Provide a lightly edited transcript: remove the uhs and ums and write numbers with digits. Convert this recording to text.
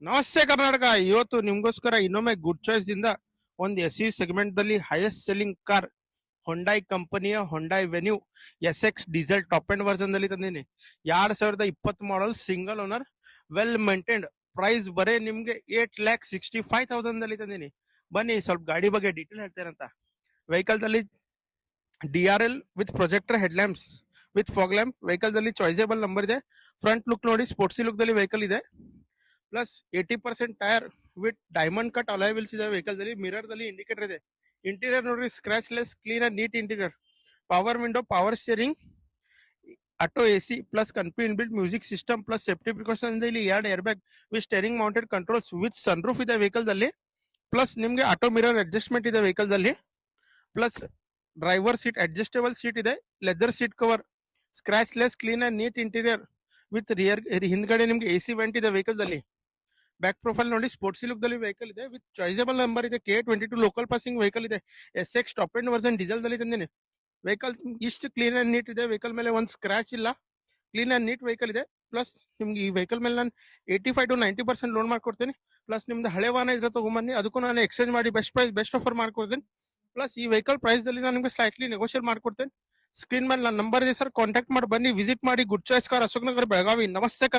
ನಮಸ್ತೆ ಕರ್ನಾಟಕ. ಇವತ್ತು ನಿಮ್ಗೋಸ್ಕರ ಇನ್ನೊಮ್ಮೆ ಗುಡ್ ಚಾಯ್ಸ್ ದಿಂದ ಒಂದು ಎಸ್ ಯು ಸೆಗ್ಮೆಂಟ್ ದಲ್ಲಿ ಹೈಯೆಸ್ಟ್ ಸೆಲ್ಲಿಂಗ್ ಕಾರ್ ಹೊಂಡಾಯ್ ಕಂಪನಿಯ Hyundai Venue S diesel top end version ದಲ್ಲಿ ತಂದೀನಿ. 2020 model, single owner, well maintained. Price ಬರೇ ನಿಮ್ಗೆ 8,65,000 ಅಲ್ಲಿ ತಂದೀನಿ. ಬನ್ನಿ ಸ್ವಲ್ಪ ಗಾಡಿ ಬಗ್ಗೆ ಡೀಟೇಲ್ ಹೇಳ್ತೇನಂತ. ವೆಹಿಕಲ್ ದಲ್ಲಿ DRL with projector head lamps with fog lamp. Vehicle ದಲ್ಲಿ ಚಾಯ್ಸೇಬಲ್ ನಂಬರ್ ಇದೆ. ಫ್ರಂಟ್ ಲುಕ್ ನೋಡಿ, ಸ್ಪೋರ್ಟ್ಸಿ ಲುಕ್ ದಲ್ಲಿ ವೆಹಿಕಲ್ ಇದೆ. Plus 80% tyre with diamond cut alloy wheels ಇದೆ ವೆಹಿಕಲ್ ದಲ್ಲಿ. ಮಿರರ್ ದಲ್ಲಿ ಇಂಡಿಕೇಟರ್ ಇದೆ. ಇಂಟೀರಿಯರ್ ನೋಡ್ರಿ, scratch less, clean and neat interior. Power window, power steering, auto AC plus company inbuilt music system plus safety precaution ಇದೆ. ಇಲ್ಲಿ 2 air bag with steering mounted controls with sunroof ಇದೆ vehicle ದಲ್ಲಿ. Plus ನಿಮ್ಗೆ auto mirror adjustment ಇದೆ vehicle ದಲ್ಲಿ. Plus driver seat adjustable seat ಇದೆ. Leather seat cover, scratch less, clean and neat interior with rear. ಹಿಂದ್ಗಡೆ ನಿಮ್ಗೆ ಎಸಿ ವೆಂಟ್ ಇದೆ vehicle ದಲ್ಲಿ. ಬ್ಯಾಕ್ ಪ್ರೊಫೈಲ್ ನೋಡಿ, ಸ್ಪೋರ್ಟ್ಸಿ ಲುಕ್ ದಲ್ಲಿ ವೆಹಿಕಲ್ ಇದೆ ವಿತ್ ಚಾಯ್ಸೇಬಲ್ ನಂಬರ್ ಇದೆ. K22 ಲೋಕಲ್ ಪಾಸಿಂಗ್ ವೆಹಿಕಲ್ ಇದೆ. SX top end version diesel ದಲ್ಲಿ ತಂದಿನಿ. ವೆಹಿಕಲ್ ಇಷ್ಟು ಕ್ಲೀನ್ ಅಂಡ್ ನೀಟ್ ಇದೆ. ವೆಹಿಕಲ್ ಮೇಲೆ ಒಂದು ಸ್ಕ್ರಾಚ್ ಇಲ್ಲ, ಕ್ಲೀನ್ ಅಂಡ್ ನೀಟ್ ವೆಹಿಕಲ್ ಇದೆ. ಪ್ಲಸ್ ನಿಮ್ಗೆ ಈ ವೆಹಿಕಲ್ ಮೇಲೆ ನಾನು 85 to 90% ಲೋನ್ ಮಾಡ್ಕೊಡ್ತೀನಿ. ಪ್ಲಸ್ ನಿಮ್ದು ಹಳೆ ವಾಹನ ಇದ್ರೆ ತಗೊಂಬನ್ನಿ, ಅದಕ್ಕೂ ನಾನು ಎಕ್ಸ್ಚೇಂಜ್ ಮಾಡಿ ಬೆಸ್ಟ್ ಪ್ರೈಸ್ ಬೆಸ್ಟ್ ಆಫರ್ ಮಾಡ್ಕೊಡ್ತೀನಿ. ಪ್ಲಸ್ ಈ ವೆಹಿಕಲ್ ಪ್ರೈಸ್ ದಲ್ಲಿ ನಾನು ನಿಮ್ಗೆ ಸ್ಲೈಟ್ಲಿ ನೆಗೋಷಿಯೇಟ್ ಮಾಡ್ಕೊಡ್ತೇನೆ. ಸ್ಕ್ರೀನ್ ಮೇಲೆ ನನ್ನ ನಂಬರ್ ಇದೆ ಸರ್, ಕಾಂಟ್ಯಾಕ್ಟ್ ಮಾಡಿ ಬನ್ನಿ, ವಿಸಿಟ್ ಮಾಡಿ. Good choice car, Ashok Nagar, Belagavi. ನಮಸ್ತೆ.